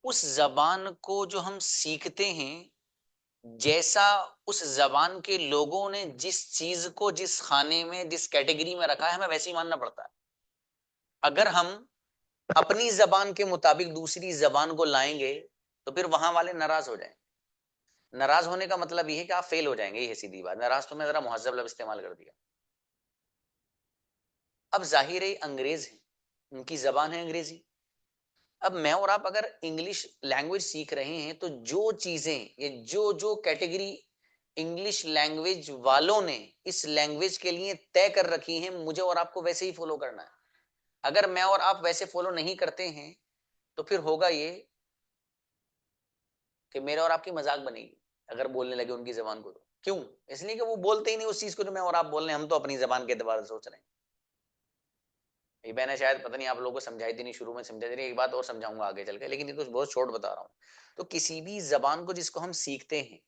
उस जबान को जो हम सीखते हैं, जैसा उस जबान के लोगों ने जिस चीज को जिस खाने में जिस कैटेगरी में रखा है, हमें वैसे ही मानना पड़ता है। अगर हम अपनी जबान के मुताबिक दूसरी जबान को लाएंगे तो फिर वहां वाले नाराज हो जाएंगे। नाराज होने का मतलब यह है कि आप फेल हो जाएंगे, ये सीधी बात। नाराज तो मैं जरा मुहज्जब लफ्ज इस्तेमाल कर दिया। अब जाहिर है अंग्रेज है, उनकी जबान है अंग्रेजी। अब मैं और आप अगर इंग्लिश लैंग्वेज सीख रहे हैं तो जो चीजें, ये जो जो कैटेगरी इंग्लिश लैंग्वेज वालों ने इस लैंग्वेज के लिए तय कर रखी है, मुझे और आपको वैसे ही फॉलो करना है। अगर मैं और आप वैसे फॉलो नहीं करते हैं तो फिर होगा ये कि मेरे और आपकी मजाक बनेगी अगर बोलने लगे उनकी जबान को। तो क्यों? इसलिए कि वो बोलते ही नहीं उस चीज को जो मैं और आप बोल रहे हैं, हम तो अपनी जबान के एतबार से सोच रहे हैं। ये मैंने शायद पता नहीं आप लोगों को समझाई थी नहीं, शुरू में समझा दी नहीं, एक बात और समझाऊंगा आगे चल के, लेकिन ये तो बहुत शॉर्ट बता रहा हूँ। तो किसी भी जबान को जिसको हम सीखते हैं,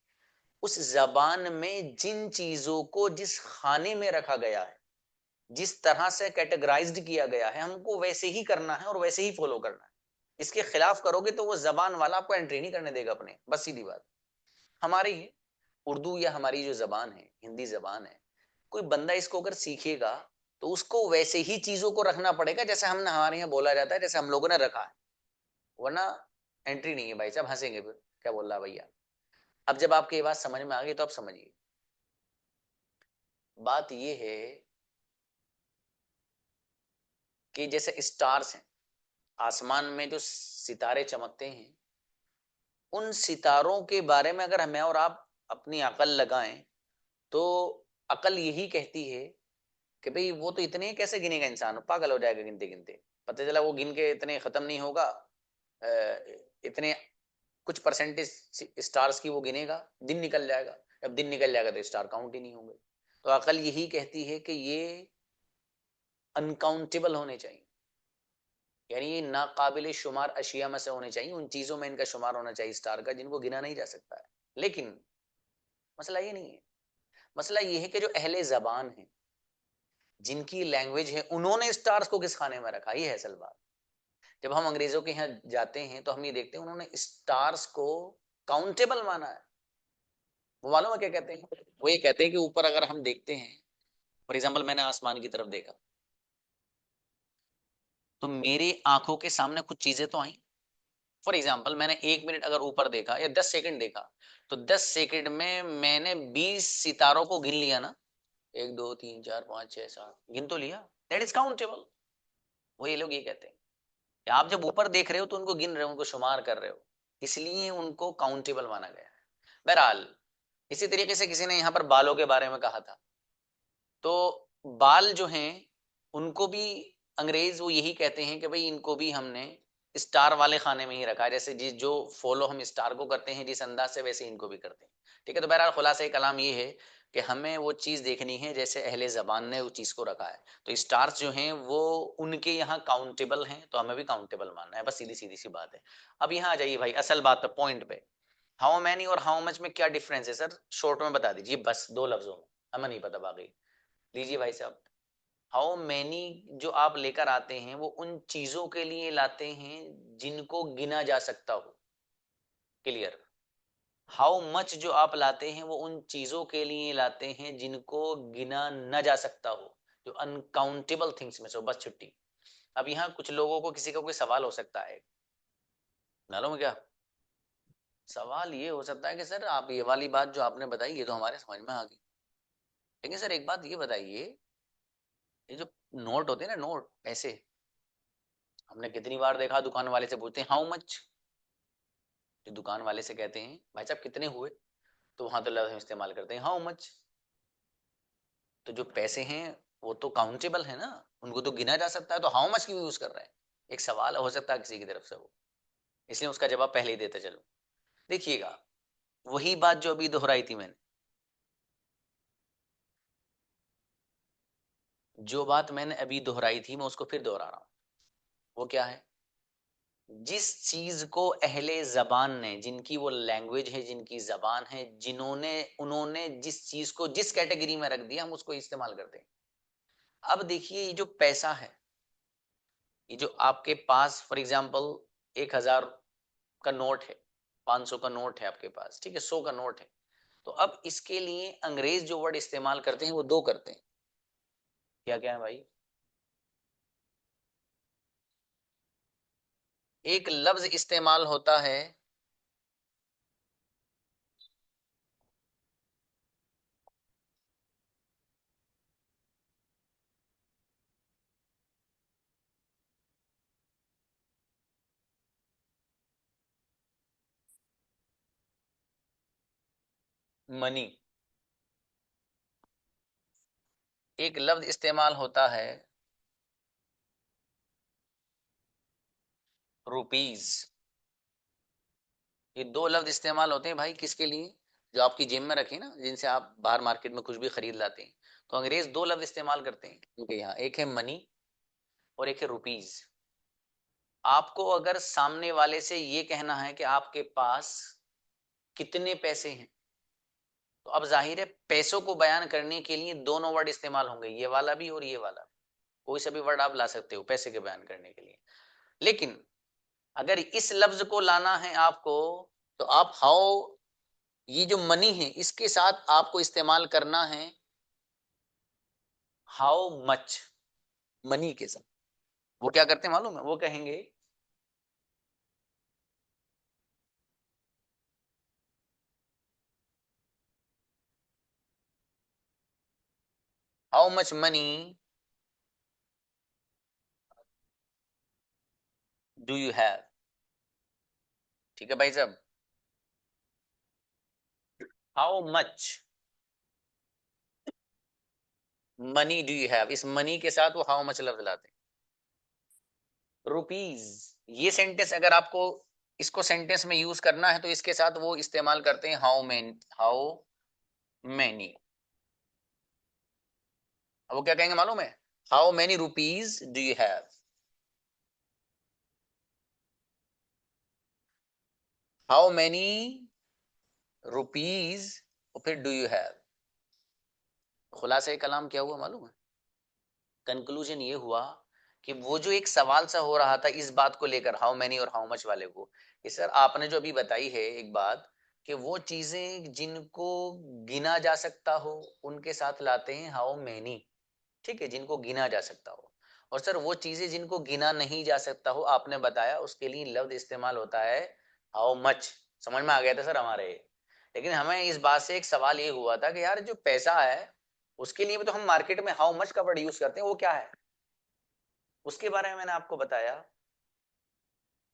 उस जबान में जिन चीजों को जिस खाने में रखा गया है, जिस तरह से कैटेगराइज्ड किया गया है, हमको वैसे ही करना है और वैसे ही फॉलो करना है। इसके खिलाफ करोगे तो वो जबान वाला आपको एंट्री नहीं करने देगा अपने, बस सीधी बात। हमारी उर्दू या हमारी जो जबान है, हिंदी जबान है, कोई बंदा इसको अगर सीखेगा तो उसको वैसे ही चीजों को रखना पड़ेगा जैसे हमने, हमारे यहाँ बोला जाता है, जैसे हम लोगों ने रखा है, वरना एंट्री नहीं है भाई साहब। हंसेंगे फिर, क्या बोल रहा भैया। अब जब आपकी ये बात समझ में आ गई तो आप समझिए, बात ये है कि जैसे स्टार्स हैं, आसमान में जो सितारे चमकते हैं, उन सितारों के बारे में अगर हमें और आप अपनी अकल लगाएं तो अकल यही कहती है कि भाई वो तो इतने कैसे गिनेगा, इंसान पागल हो जाएगा गिनते गिनते। पता चला वो गिन के इतने खत्म नहीं होगा, इतने कुछ परसेंटेज स्टार्स की वो गिनेगा, दिन निकल जाएगा। अब दिन निकल जाएगा तो स्टार काउंट ही नहीं होंगे। तो अकल यही कहती है कि ये अनकाउंटेबल होने चाहिए, यानी ये नाकाबिल शुमार अशिया में से होने चाहिए, उन चीजों में इनका शुमार होना चाहिए स्टार का जिनको गिना नहीं जा सकता है। लेकिन मसला ये नहीं है, मसला ये है कि जो अहले जबान है, जिनकी लैंग्वेज है, उन्होंने स्टार्स को किस खाने में रखा, ये है असल बात। जब हम अंग्रेजों के यहाँ जाते हैं तो हम ये देखते हैं उन्होंने स्टार्स को काउंटेबल माना है। वो मालूम है क्या कहते हैं? वो ये कहते हैं कि ऊपर अगर हम देखते हैं, फॉर एग्जाम्पल मैंने आसमान की तरफ देखा तो मेरी आंखों के सामने कुछ चीजें तो आई। फॉर एग्जाम्पल मैंने 1 मिनट अगर ऊपर देखा या 10 सेकंड देखा, तो 10 सेकंड में मैंने 20 सितारों को गिन लिया ना, 1 2 3 4 5 6 7 गिन तो लिया, दैट इज काउंटेबल। वो ये लोग ये कहते हैं कि आप जब ऊपर देख रहे हो तो उनको गिन रहे हो, उनको शुमार कर रहे हो, इसलिए उनको काउंटेबल माना गया है। बहरहाल इसी तरीके से किसी ने यहाँ पर बालों के बारे में कहा था, तो बाल जो हैं उनको भी अंग्रेज वो यही कहते हैं कि भाई इनको भी हमने स्टार वाले खाने में ही रखा है, जैसे जिस जो फॉलो हम स्टार को करते हैं जिस अंदाज से, वैसे इनको भी करते हैं। ठीक है, तो बहरहाल खुलासा कलाम ये है कि हमें वो चीज देखनी है जैसे अहले जबान ने उस चीज को रखा है। तो स्टार्स जो हैं वो उनके यहाँ काउंटेबल हैं, तो हमें भी काउंटेबल मानना है, बस सीधी सीधी सी बात है। अब यहाँ आ जाइए भाई असल बात पे, पॉइंट पे। हाउ मैनी और हाउ मच में क्या डिफरेंस है सर, शॉर्ट में बता दीजिए बस 2 लफ्जों में, हमें नहीं पता बाकी। लीजिए भाई साहब, हाउ मैनी जो आप लेकर आते हैं वो उन चीजों के लिए लाते हैं जिनको गिना जा सकता हो, क्लियर। हाउ मच जो आप लाते हैं वो उन चीजों के लिए लाते हैं जिनको गिना न जा सकता हो, जो अनकाउंटेबल थिंग्स में से हो, बस छुट्टी। अब यहाँ कुछ लोगों को किसी का कोई सवाल हो सकता है, मालूम है क्या? सवाल ये हो सकता है कि सर आप ये वाली बात जो आपने बताई ये तो हमारे समझ में आ गई, लेकिन सर एक बात ये बताइए, ये जो नोट होते हैं ना, नोट पैसे, हमने कितनी बार देखा दुकान वाले से पूछते हैं हाउ मच, जो दुकान वाले से कहते हैं भाई साहब कितने हुए, तो वहां तो लफ्ज हम इस्तेमाल करते हैं हाउ मच। तो जो पैसे हैं वो तो काउंटेबल है ना, उनको तो गिना जा सकता है, तो हाउ मच क्यों यूज कर रहे हैं? एक सवाल हो सकता है किसी की तरफ से वो, इसलिए उसका जवाब पहले ही देते चलो। देखिएगा वही बात जो अभी दोहराई थी मैंने, जो बात मैंने अभी दोहराई थी मैं उसको फिर दोहरा रहा हूं। वो क्या है? जिस चीज को अहले जबान ने, जिनकी वो लैंग्वेज है, जिनकी जबान है, जिन्होंने उन्होंने जिस चीज को जिस कैटेगरी में रख दिया हम उसको इस्तेमाल करते हैं। अब देखिए ये जो पैसा है, ये जो आपके पास फॉर एग्जाम्पल 1000 का नोट है, 500 का नोट है आपके पास, ठीक है, 100 का नोट है, तो अब इसके लिए अंग्रेज जो वर्ड इस्तेमाल करते हैं वो 2 करते हैं। क्या क्या है भाई? एक लफ्ज इस्तेमाल होता है मनी, एक लफ्ज इस्तेमाल होता है रुपीज। ये 2 लफ्ज इस्तेमाल होते हैं भाई किसके लिए? जो आपकी जेब में रखे ना, जिनसे आप बाहर मार्केट में कुछ भी खरीद लाते हैं, तो अंग्रेज 2 लफ्ज इस्तेमाल करते हैं उनके यहाँ, एक है मनी और एक है रुपीज। आपको अगर सामने वाले से ये कहना है कि आपके पास कितने पैसे हैं, तो अब जाहिर है पैसों को बयान करने के लिए दोनों वर्ड इस्तेमाल होंगे, ये वाला भी और ये वाला भी। कोई सा भी वर्ड आप ला सकते हो पैसे के बयान करने के लिए, लेकिन अगर इस लफ्ज को लाना है आपको, तो आप हाउ, ये जो मनी है इसके साथ आपको इस्तेमाल करना है हाउ मच, मनी के साथ। वो क्या करते हैं मालूम है? वो कहेंगे how much money do you have. ठीक है भाई साहब, how much money do you have, इस मनी के साथ वो हाउ मच लफ्ज लाते हैं। रुपीज, ये सेंटेंस अगर आपको इसको सेंटेंस में यूज करना है तो इसके साथ वो इस्तेमाल करते हैं हाउ मैनी। वो क्या कहेंगे मालूम है? How many rupees do you have, how many rupees और फिर डू यू हैव। खुलासा कलाम क्या हुआ मालूम है? कंक्लूजन ये हुआ कि वो जो एक सवाल सा हो रहा था इस बात को लेकर, हाउ मैनी और हाउ मच वाले को, कि सर आपने जो अभी बताई है एक बात, कि वो चीजें जिनको गिना जा सकता हो उनके साथ लाते हैं हाउ मैनी, ठीक है, जिनको गिना जा सकता हो। और सर वो चीजें जिनको गिना नहीं जा सकता हो आपने बताया उसके लिए लफ्ज इस्तेमाल होता है हाउ मच। समझ में आ गया था सर हमारे? लेकिन हमें इस बात से एक सवाल ये हुआ था कि यार जो पैसा है उसके लिए भी तो हम मार्केट में हाउ मच का वर्ड यूज करते हैं, वो क्या है? उसके बारे में मैंने आपको बताया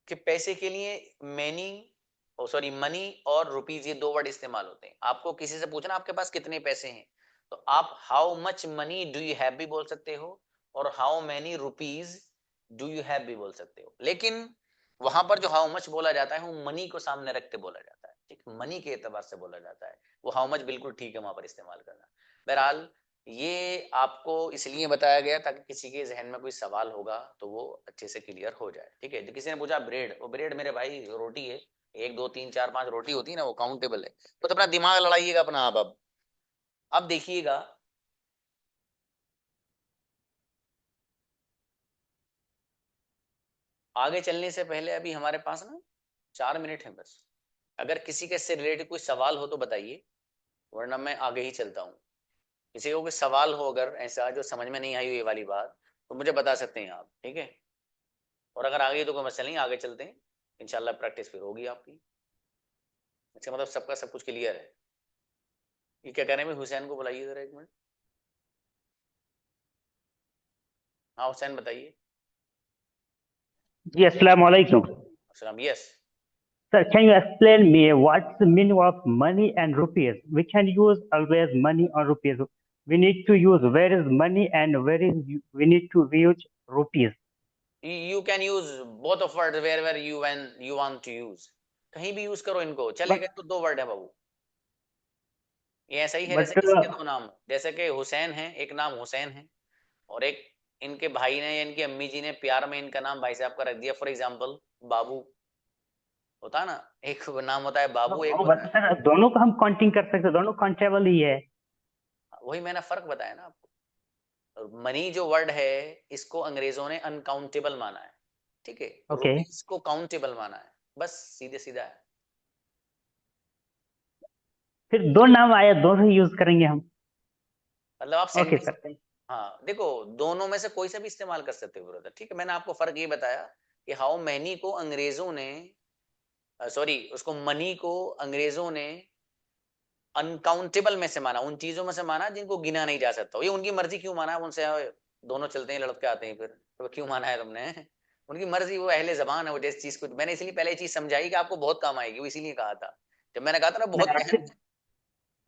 कि पैसे के लिए मैनी, ओ सॉरी मनी और रुपीज, ये 2 वर्ड इस्तेमाल होते हैं। आपको किसी से पूछना आपके पास कितने पैसे हैं, तो आप how much money do you have भी बोल सकते हो और how many rupees do you have भी बोल सकते हो, लेकिन वहां पर जो हाउ मच बोला जाता है वो मनी को सामने रख के बोला जाता है, ठीक, मनी के एतबार से बोला जाता है। वो हाउ मच बिल्कुल ठीक है वहां पर इस्तेमाल करना। बहरहाल ये आपको इसलिए बताया गया ताकि किसी के जहन में कोई सवाल होगा तो वो अच्छे से क्लियर हो जाए, ठीक है। तो किसी ने पूछा ब्रेड, वो ब्रेड मेरे भाई रोटी है, 1 2 3 4 5 रोटी होती है ना, वो काउंटेबल है। तो अपना दिमाग लड़ाइएगा अपना आप। अब देखिएगा, आगे चलने से पहले अभी हमारे पास ना 4 मिनट है बस। अगर किसी के से रिलेटेड कोई सवाल हो तो बताइए, वरना मैं आगे ही चलता हूँ। किसी को कोई सवाल हो अगर ऐसा जो समझ में नहीं आई ये वाली बात, तो मुझे बता सकते हैं आप, ठीक है। और अगर आगे तो कोई मसला नहीं, आगे चलते हैं, इंशाल्लाह प्रैक्टिस फिर होगी आपकी। अच्छा, मतलब सबका सब कुछ क्लियर है। ये क्या कह रहे हैं, हुसैन को बुलाइए जरा 1 मिनट। हाँ हुसैन बताइए। जी अस्सलाम वालेकुम। अस्सलाम, yes. Sir, can you explain me what's the meaning of money and rupees? We can use always money or rupees. We need to use where is money and where is we need to use rupees. You can use both of words wherever you want to use. कहीं भी use करो इनको, चलेगा। तो 2 word है बाबू, ये ऐसा ही है जैसे किसी के 2 नाम, जैसे कि हुसैन है, एक नाम हुसैन है, और एक इनके भाई ने या इनकी अम्मी जी ने प्यार में इनका नाम भाई साहब का रख दिया, फॉर एग्जाम्पल बाबू होता है ना, एक नाम होता है बाबू, एक होता है। सर दोनों को हम काउंटिंग कर सकते हैं, दोनों काउंटेबल ही है। वही मैंने फर्क बताया ना आपको। मनी जो वर्ड है इसको अंग्रेजों ने अनकाउंटेबल माना है, ठीक है। ओके। रुपीस को काउंटेबल माना है, बस सीधे सीधा है। फिर 2 नाम आया, दोनों ही यूज करेंगे हम। मतलब आप ओके सेंटेंस, सर। हाँ देखो, दोनों में से कोई सा भी इस्तेमाल कर सकते हो ब्रदर, ठीक है। मैंने आपको फर्क ये बताया कि हाउ मैनी को अंग्रेजों ने, सॉरी उसको मनी को अंग्रेजों ने अनकाउंटेबल में से माना, उन चीजों में से माना जिनको गिना नहीं जा सकता। ये उनकी मर्जी, क्यों माना है उनसे, दोनों चलते हैं लड़के आते हैं, फिर तो क्यों माना है तुमने? उनकी मर्जी, वो अहले जबान है, वो जिस चीज को मैंने इसलिए पहले चीज समझाई कि आपको बहुत काम आएगी, वो इसीलिए कहा था। जब मैंने कहा था ना बहुत गहन।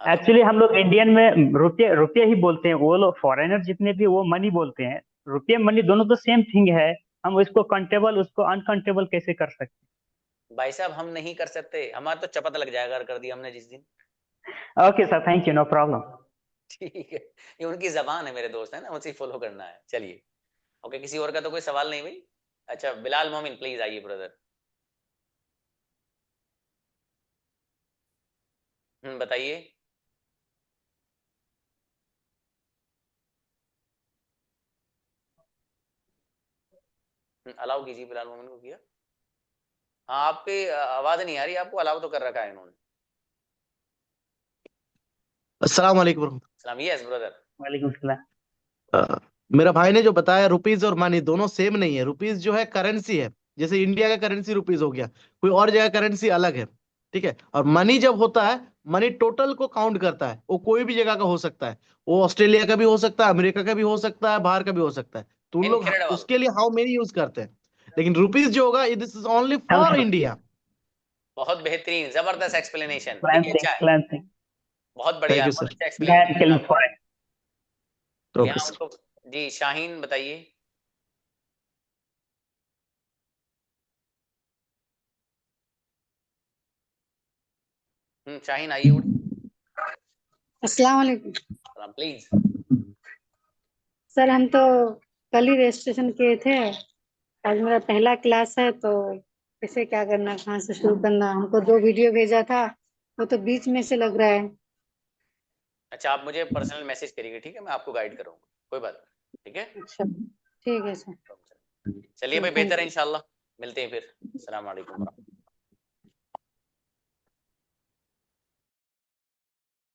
हाँ तो एक्चुअली हम लोग इंडियन में रुपये रुपये ही बोलते हैं, वो लोग फॉरेनर जितने भी वो मनी बोलते हैं। रुपये मनी दोनों तो सेम थिंग है, हम इसको काउंटेबल उसको अनकाउंटेबल कैसे कर सकते भाई साहब हम नहीं कर सकते, हमारा तो चपत लग जाएगा अगर कर दिया हमने जिस दिन। हैं? Okay sir, thank you, no problem. ठीक है, ये उनकी जबान है, मेरे दोस्त है ना, उसी फॉलो करना है। चलिए ओके, किसी और का तो कोई सवाल नहीं भाई। अच्छा बिलाल मोमिन प्लीज आइए ब्रदर। बताइए। अलाउ कीजिए, बिलाल मोमिन को किया। हाँ आपकी आवाज नहीं आ रही, आपको अलाउ तो कर रखा है इन्होंने। अस्सलाम वालेकुम। सलाम, यस ब्रदर। वालेकुम सलाम। मेरा भाई ने जो बताया रुपीज और मनी दोनों सेम नहीं है। रुपीज जो है करेंसी है, जैसे इंडिया का करेंसी रुपीज हो गया, कोई और जगह करेंसी अलग है, ठीक है। और मनी जब होता है, मनी टोटल को काउंट करता है, वो कोई भी जगह का हो सकता है, वो ऑस्ट्रेलिया का भी हो सकता है, अमेरिका का भी हो सकता है, बाहर का भी हो सकता है। तो उन लोग इनक्रेडिबल, उसके लिए हाउ मेनी यूज करते हैं। लेकिन रुपीज जो होगा, this is only for India. बहुत बेहतरीन, जबरदस्त एक्सप्लेनेशन, ठीक है, क्लांसिंग अच्छा है, क्लांसिंग। बहुत बढ़िया, थैंक यू बहुत सर। अच्छा एक्सप्लेन मैन किया किलिंग आपने। फॉर। ओके यहाँ सर। उनको, जी शाहीन बताइए। शाहीन आइए उड़ी। अस्सलाम वालेकुम। सलाम प्लीज। सर हम तो कल ही रजिस्ट्रेशन किए थे, आज मेरा पहला क्लास है, तो कैसे क्या करना, कहाँ से शुरू करना? हमको 2 वीडियो भेजा था, वो तो बीच में से लग रहा है। अच्छा आप मुझे पर्सनल मैसेज करिएगा, ठीक है, मैं आपको गाइड करूंगा, कोई बात नहीं, ठीक है। अच्छा ठीक है सर। चलिए भाई, थैंक बेहतर यू। है, इंशाल्लाह मिलते हैं फिर। अस्सलाम वालेकुम।